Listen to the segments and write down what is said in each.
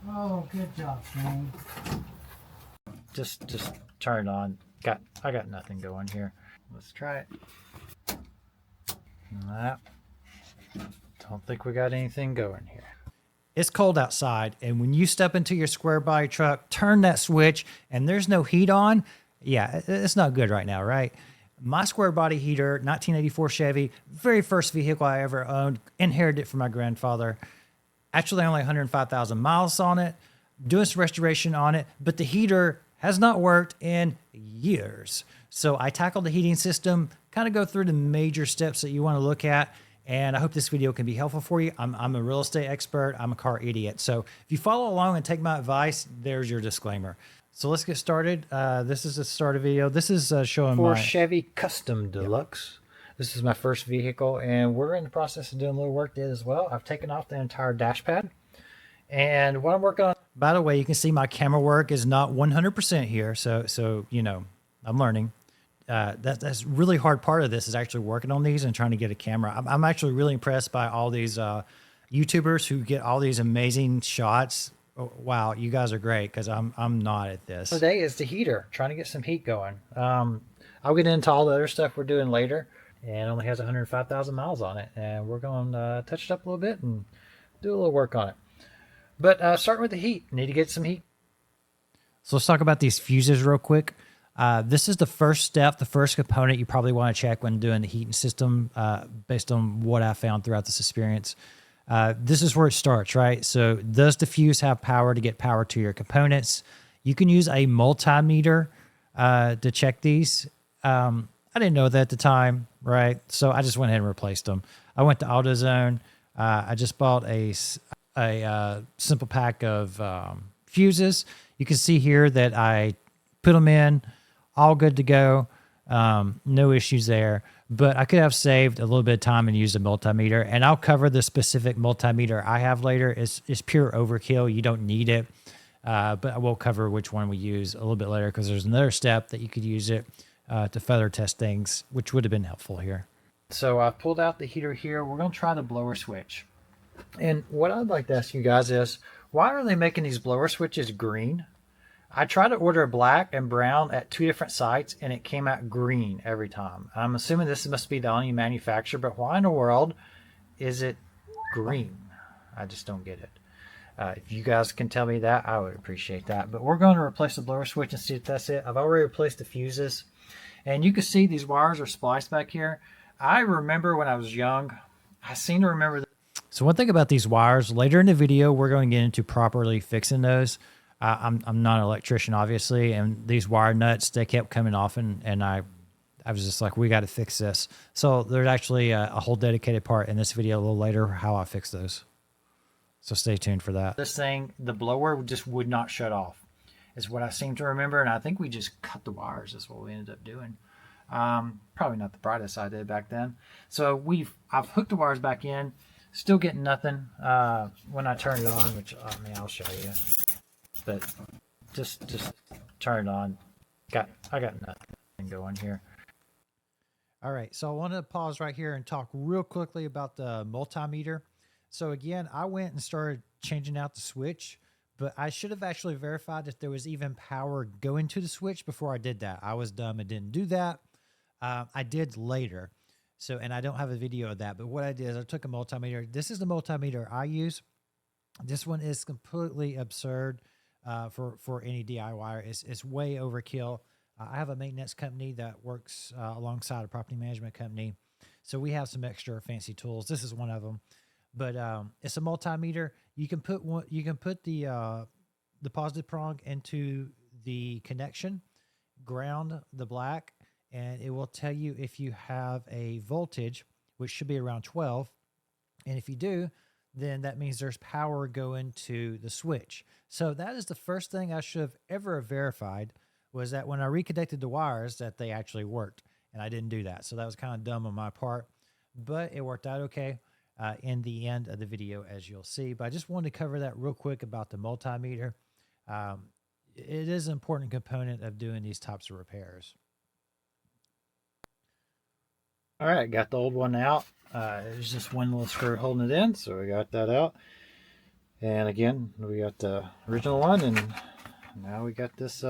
Oh, good job, Shane. Just turn it on. I got nothing going here. Let's try it. Nah, don't think we got anything going here. It's cold outside, and when you step into your square body truck, turn that switch, and there's no heat on. Yeah, it's not good right now, right? My square body heater, 1984 Chevy, very first vehicle I ever owned, inherited it from my grandfather. Actually, only 105,000 miles on it, doing some restoration on it, but the heater has not worked in years. So I tackled the heating system, kind of go through the major steps that you want to look at. And I hope this video can be helpful for you. I'm a real estate expert. I'm a car idiot. So if you follow along and take my advice, there's your disclaimer. So let's get started. This is the start of video. This is showing my Chevy Custom Deluxe. Yep. This is my first vehicle, and we're in the process of doing a little work to it as well. I've taken off the entire dash pad. And what I'm working on, by the way, you can see my camera work is not 100% here. So you know, I'm learning. That's really hard part of this is actually working on these and trying to get a camera. I'm actually really impressed by all these YouTubers who get all these amazing shots. Oh, wow, you guys are great because I'm not at this. Today is the heater, trying to get some heat going. I'll get into all the other stuff we're doing later, and it only has 105,000 miles on it, and we're going to touch it up a little bit and do a little work on it. But starting with the heat, need to get some heat. So let's talk about these fuses real quick. This is the first step, the first component you probably want to check when doing the heating system based on what I found throughout this experience. This is where it starts, right? So does the fuse have power to get power to your components? You can use a multimeter to check these. I didn't know that at the time, right? So I just went ahead and replaced them. I went to AutoZone. I just bought a simple pack of fuses. You can see here that I put them in, all good to go. No issues there, but I could have saved a little bit of time and used a multimeter, and I'll cover the specific multimeter I have later. It's pure overkill. You don't need it, but I will cover which one we use a little bit later because there's another step that you could use it to feather test things, which would have been helpful here. So I've pulled out the heater here. We're going to try the blower switch. And what I'd like to ask you guys is, why are they making these blower switches green? I tried to order black and brown at 2 different sites, and it came out green every time. I'm assuming this must be the only manufacturer, but why in the world is it green? I just don't get it. If you guys can tell me that, I would appreciate that. But we're going to replace the blower switch and see if that's it. I've already replaced the fuses. And you can see these wires are spliced back here. I remember when I was young, I seem to remember. So one thing about these wires, later in the video, we're going to get into properly fixing those. I'm not an electrician, obviously, and these wire nuts, they kept coming off, and I was just like, we got to fix this. So there's actually a whole dedicated part in this video a little later how I fix those. So stay tuned for that. This thing, the blower just would not shut off, is what I seem to remember, and I think we just cut the wires. That's what we ended up doing. Probably not the brightest I did back then. So I've hooked the wires back in, still getting nothing when I turn it on, which I'll show you. But just turn it on. I got nothing going here. All right, so I want to pause right here and talk real quickly about the multimeter. So again, I went and started changing out the switch, but I should have actually verified if there was even power going to the switch before I did that. I was dumb and didn't do that. I did later. So, and I don't have a video of that, but what I did is I took a multimeter. This is the multimeter I use. This one is completely absurd for any DIY. It's way overkill. I have a maintenance company that works alongside a property management company. So we have some extra fancy tools. This is one of them, but it's a multimeter. You can put the positive prong into the connection, ground the black, and it will tell you if you have a voltage, which should be around 12. And if you do, then that means there's power going to the switch. So that is the first thing I should have ever verified, was that when I reconnected the wires that they actually worked, and I didn't do that. So that was kind of dumb on my part, but it worked out okay in the end of the video, as you'll see. But I just wanted to cover that real quick about the multimeter. It is an important component of doing these types of repairs. All right, got the old one out. There's just one little screw holding it in, so we got that out. And again, we got the original one, and now we got this,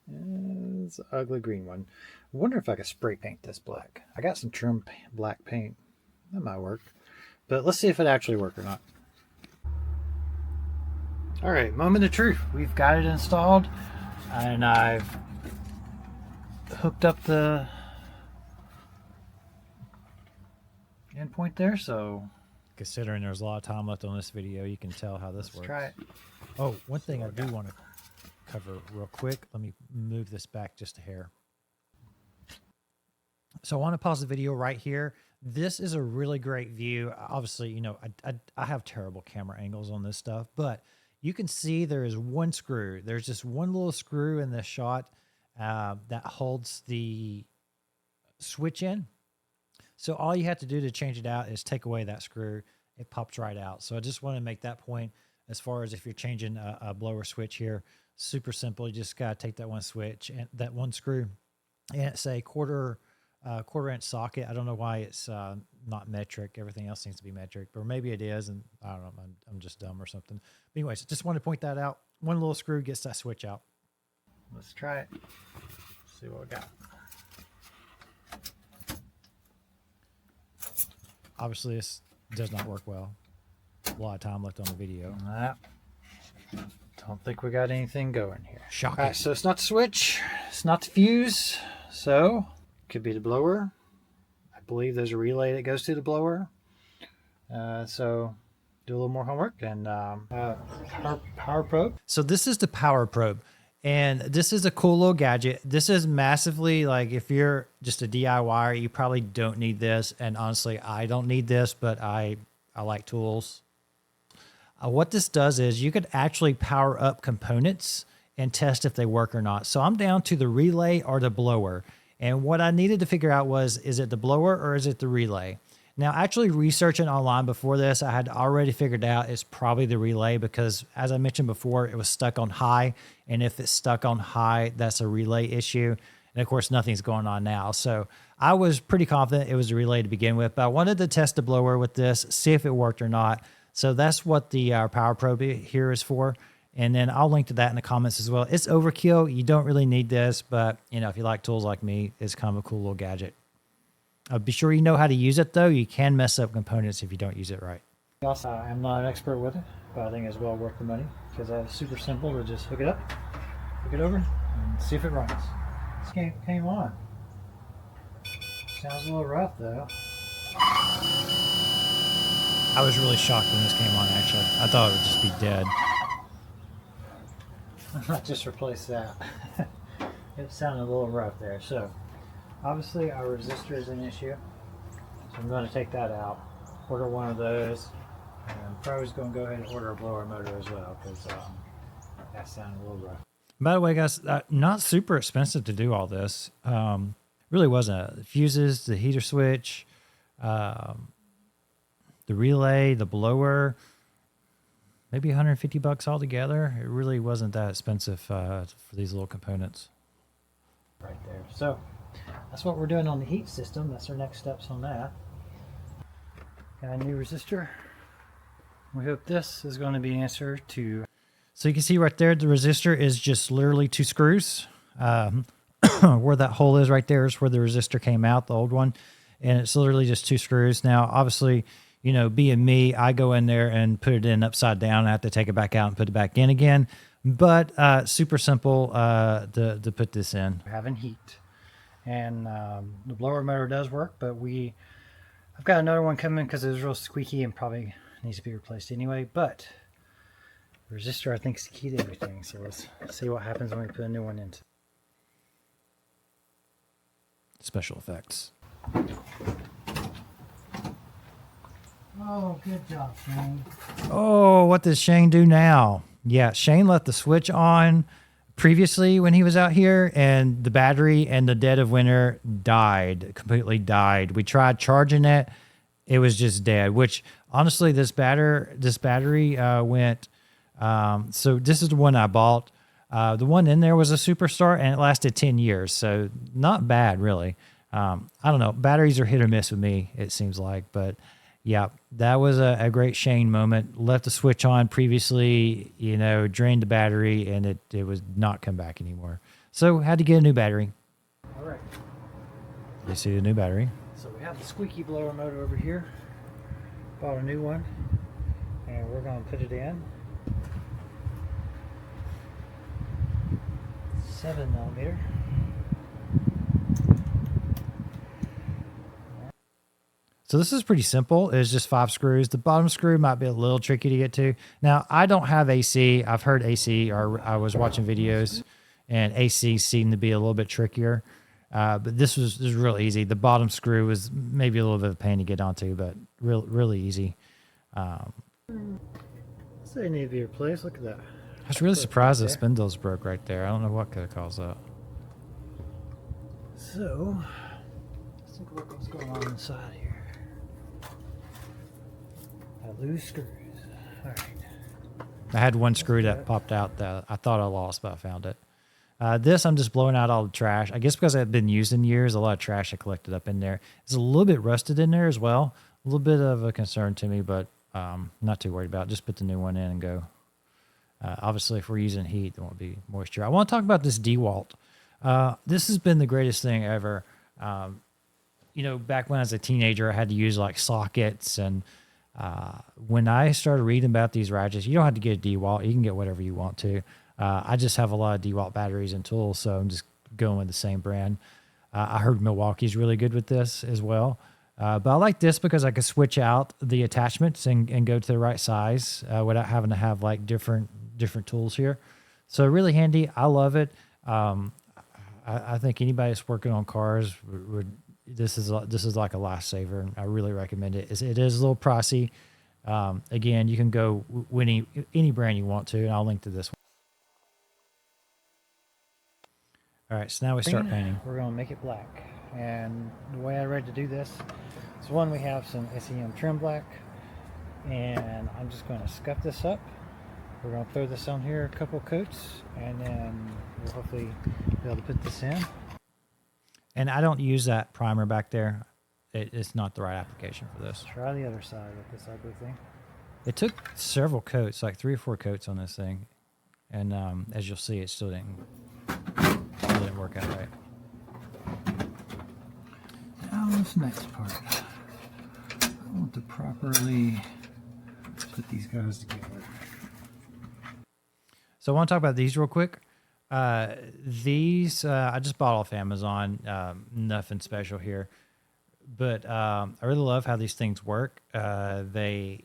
this ugly green one. I wonder if I could spray paint this black. I got some trim black paint. That might work. But let's see if it actually works or not. All right, moment of truth. We've got it installed, and I've hooked up the endpoint there, so considering there's a lot of time left on this video, you can tell how this works. Try it. Oh, one thing I do want to cover real quick. Let me move this back just a hair. So I want to pause the video right here. This is a really great view. Obviously, you know, I have terrible camera angles on this stuff, but you can see there is one screw. There's just one little screw in this shot that holds the switch in. So all you have to do to change it out is take away that screw. It pops right out. So I just want to make that point as far as if you're changing a blower switch here. Super simple. You just got to take that one switch and that one screw, and it's a quarter inch socket. I don't know why it's not metric. Everything else seems to be metric, but maybe it is, and I don't know. I'm just dumb or something. But anyways, just want to point that out. One little screw gets that switch out. Let's try it. See what we got. Obviously, this does not work well. A lot of time left on the video. Don't think we got anything going here. Shocking. All right, so it's not the switch. It's not the fuse. So, could be the blower. I believe there's a relay that goes to the blower. So, do a little more homework and power probe. So this is the power probe. And this is a cool little gadget. This is massively, like, if you're just a DIYer, you probably don't need this. And honestly, I don't need this, but I like tools. What this does is you could actually power up components and test if they work or not. So I'm down to the relay or the blower. And what I needed to figure out was, is it the blower or is it the relay? Now, actually researching online before this, I had already figured out it's probably the relay because, as I mentioned before, it was stuck on high. And if it's stuck on high, that's a relay issue. And of course, nothing's going on now. So I was pretty confident it was a relay to begin with, but I wanted to test the blower with this, see if it worked or not. So that's what the power probe here is for. And then I'll link to that in the comments as well. It's overkill. You don't really need this, but you know, if you like tools like me, it's kind of a cool little gadget. Be sure you know how to use it, though. You can mess up components if you don't use it right. Also, I'm not an expert with it, but I think it's well worth the money because it's super simple to just hook it up, hook it over, and see if it runs. This came on. Sounds a little rough, though. I was really shocked when this came on, actually. I thought it would just be dead. I might just replace that. It sounded a little rough there, so... Obviously, our resistor is an issue, so I'm going to take that out, order one of those, and I'm probably just going to go ahead and order a blower motor as well, because that sounded a little rough. By the way, guys, not super expensive to do all this. Really wasn't. The fuses, the heater switch, the relay, the blower, maybe $150 altogether. It really wasn't that expensive for these little components. Right there. So that's what we're doing on the heat system. That's our next steps on that. Got a new resistor. We hope this is going to be an answer to... So you can see right there, the resistor is just literally two screws. Where that hole is right there is where the resistor came out, the old one. And it's literally just two screws. Now, obviously, you know, being me, I go in there and put it in upside down. I have to take it back out and put it back in again. But super simple to put this in. We're having heat. And the blower motor does work, but I've got another one coming because it was real squeaky and probably needs to be replaced anyway. But the resistor, I think, is the key to everything. So let's see what happens when we put a new one in. Special effects. Oh, good job, Shane. Oh, what does Shane do now? Yeah, Shane left the switch on previously when he was out here, and the battery in the dead of winter completely died. We tried charging it. It was just dead, which honestly, this battery went, so this is the one I bought. The one in there was a Superstar, and it lasted 10 years. So not bad, really. I don't know. Batteries are hit or miss with me, it seems like, but Yeah, that was a great Shane moment. Left the switch on previously, drained the battery, and it was not come back anymore. So had to get a new battery. All right. You see the new battery. So we have the squeaky blower motor over here. Bought a new one, and we're going to put it in. 7mm. So this is pretty simple. It's just 5 screws. The bottom screw might be a little tricky to get to. Now, I don't have AC. I've heard AC, or I was watching videos, and AC seemed to be a little bit trickier. But this was real easy. The bottom screw was maybe a little bit of a pain to get onto, but really easy. They need to be replaced. Look at that. I was really surprised the spindles broke right there. I don't know what could have caused that. So, let's take a look at what's going on inside here. Loose screws. All right. I had one screw that popped out that I thought I lost, but I found it. This, I'm just blowing out all the trash. I guess because it had been used in years, a lot of trash had collected up in there. It's a little bit rusted in there as well. A little bit of a concern to me, but not too worried about it. Just put the new one in and go. Obviously, if we're using heat, there won't be moisture. I want to talk about this DeWalt. This has been the greatest thing ever. Back when I was a teenager, I had to use like sockets, and when I started reading about these ratchets, you don't have to get a DeWalt. You can get whatever you want to. I just have a lot of DeWalt batteries and tools, so I'm just going with the same brand. I heard Milwaukee's really good with this as well. But I like this because I could switch out the attachments and go to the right size without having to have like different tools here. So really handy. I love it. I think anybody that's working on cars this is like a lifesaver, and I really recommend it. It is a little pricey. Again, you can go with any brand you want to, and I'll link to this one. All right, so now we start painting. We're going to make it black, and the way I read to do this is one, we have some SEM trim black, and I'm just going to scuff this up. We're going to throw this on here a couple coats, and then we'll hopefully be able to put this in. And I don't use that primer back there. It's not the right application for this. Try the other side with this ugly thing. It took several coats, like 3 or 4 coats on this thing. And as you'll see, it still didn't work out right. Now this next part. I want to properly put these guys together. So I want to talk about these real quick. These I just bought off Amazon. Nothing special here, but I really love how these things work. The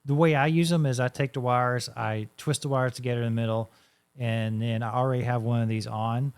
way I use them is I take the wires, I twist the wires together in the middle, and then I already have one of these on,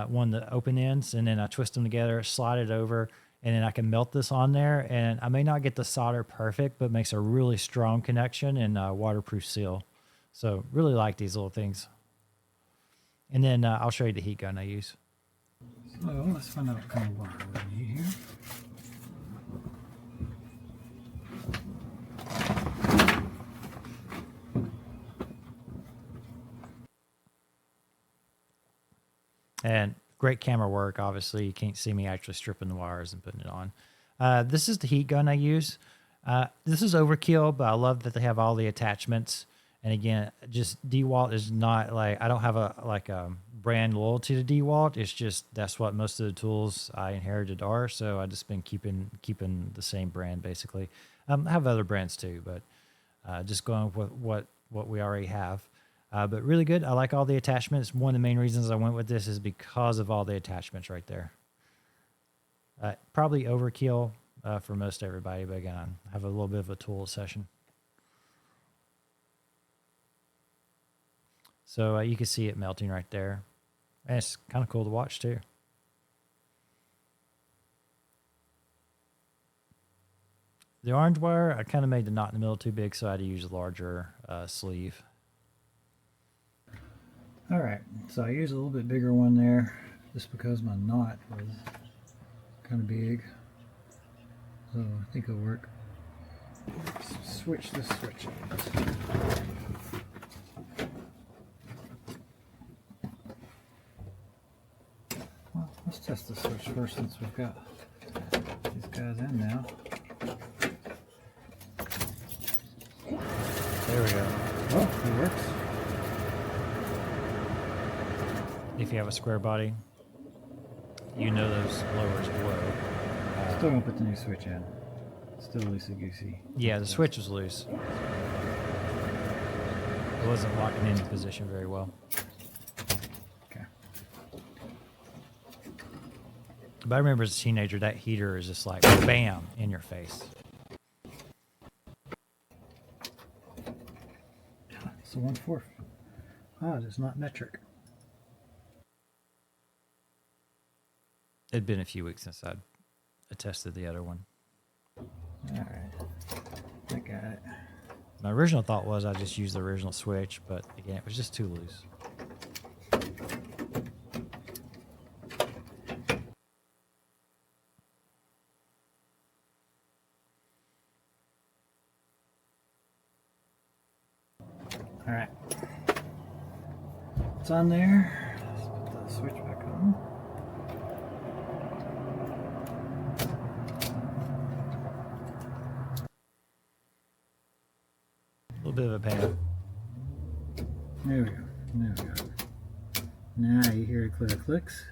one of the open ends, and then I twist them together, slide it over, and then I can melt this on there. And I may not get the solder perfect, but it makes a really strong connection and waterproof seal. So really like these little things. And then I'll show you the heat gun I use. So let's find out what kind of wire we need here. And great camera work. Obviously, you can't see me actually stripping the wires and putting it on. This is the heat gun I use. This is overkill, but I love that they have all the attachments. And again, just DeWalt is not like, I don't have a brand loyalty to DeWalt. It's just that's what most of the tools I inherited are. So I just been keeping the same brand basically. I have other brands too, but just going with what we already have. But really good. I like all the attachments. One of the main reasons I went with this is because of all the attachments right there. Probably overkill for most everybody, but again, I have a little bit of a tool session. So you can see it melting right there. And it's kind of cool to watch too. The orange wire, I kind of made the knot in the middle too big, so I had to use a larger sleeve. All right, so I used a little bit bigger one there just because my knot was kind of big. So I think it'll work. Let's switch this switch on. Well, let's test the switch first since we've got these guys in now. There we go. Oh, it works. If you have a square body, you know those blowers blow. Still gonna put the new switch in. Still loosey goosey. Yeah, the switch was loose. It wasn't locking into position very well. Okay. But I remember as a teenager, that heater is just like bam in your face. So 1/4. Ah, it's not metric. It'd been a few weeks since I'd tested the other one. All right. I got it. My original thought was I just use the original switch, but again, it was just too loose. All right. It's on there. Let's put the switch back on. A little bit of a pain. There we go. There we go. Now you hear it clear clicks.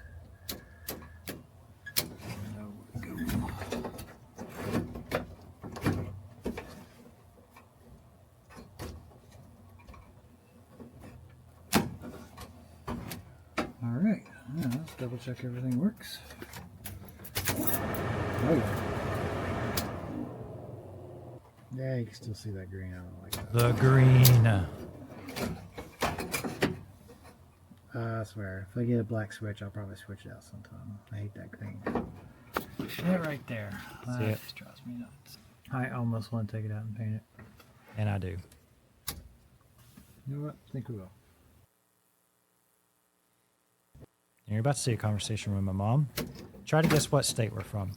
All right. Now let's double check everything works. Oh yeah. Yeah, you can still see that green. I don't like that. The green. I swear, if I get a black switch, I'll probably switch it out sometime. I hate that green. That right there. See That it? just drives me nuts. I almost want to take it out and paint it. And I do. You know what? I think we will. You're about to see a conversation with my mom. Try to guess what state we're from.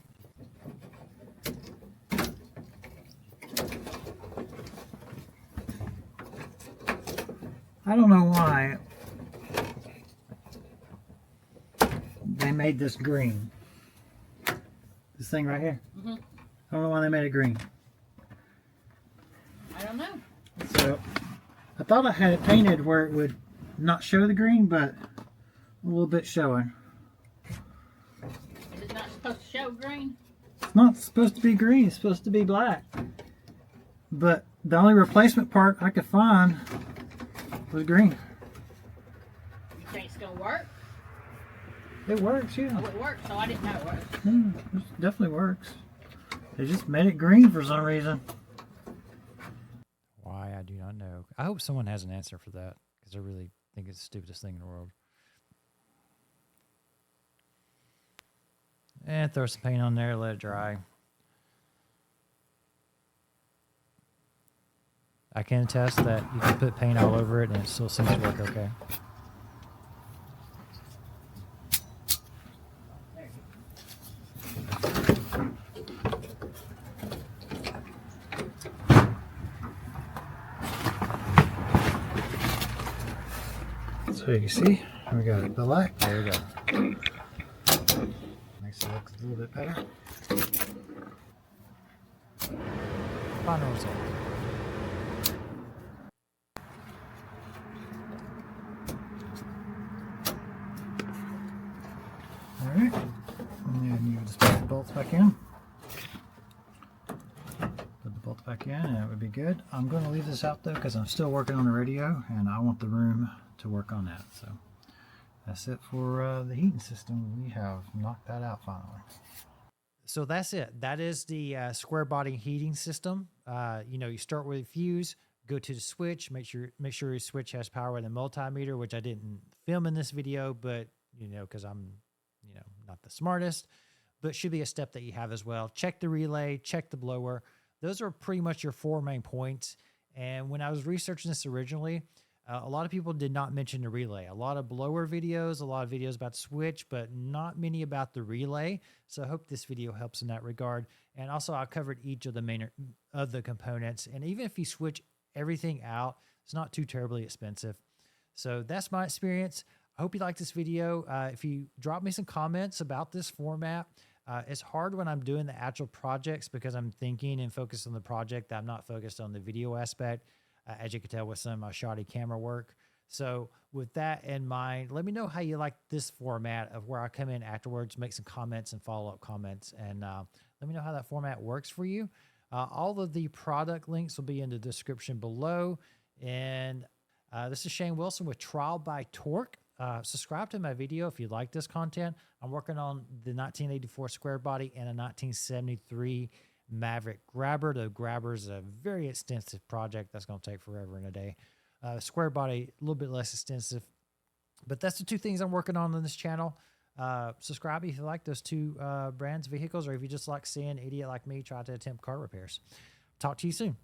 I don't know why they made this green. This thing right here. Mm-hmm. I don't know why they made it green. I don't know. So I thought I had it painted where it would not show the green, but a little bit showing. Is it not supposed to show green? It's not supposed to be green, it's supposed to be black. But the only replacement part I could find was green. You think it's gonna work? It works, yeah. Oh, it works, so I didn't know it worked. It definitely works. They just made it green for some reason. Why, I do not know. I hope someone has an answer for that, because I really think it's the stupidest thing in the world. And throw some paint on there, let it dry. I can attest that you can put paint all over it and it still seems to work okay. So you can see, we got it black. There we go. Makes it look a little bit better. Final result. Alright. And then you just put the bolts back in. Put the bolts back in and it would be good. I'm going to leave this out though because I'm still working on the radio and I want the room to work on that. So that's it for the heating system. We have knocked that out finally. So that's it. That is the square body heating system. You know, you start with a fuse, go to the switch, make sure your switch has power with a multimeter, which I didn't film in this video, but you know, because I'm, you know, not the smartest, but should be a step that you have as well. Check the relay, check the blower. Those are pretty much your 4 main points. And when I was researching this originally, a lot of people did not mention the relay. A lot of blower videos, a lot of videos about switch, but not many about the relay. So I hope this video helps in that regard. And also I covered each of the main of the components. And even if you switch everything out, it's not too terribly expensive. So that's my experience. I hope you liked this video. If you drop me some comments about this format, it's hard when I'm doing the actual projects because I'm thinking and focused on the project that I'm not focused on the video aspect. as you can tell with some shoddy camera work. So with that in mind, let me know how you like this format of where I come in afterwards, make some comments and follow-up comments, and let me know how that format works for you. All of the product links will be in the description below. And this is Shane Wilson with Trial by Torque. Subscribe to my video if you like this content. I'm working on the 1984 Squarebody and a 1973 Maverick Grabber. The Grabber is a very extensive project that's going to take forever and a day. Squarebody, a little bit less extensive. But that's the two things I'm working on this channel. Subscribe if you like those two brands of vehicles, or if you just like seeing an idiot like me try to attempt car repairs. Talk to you soon.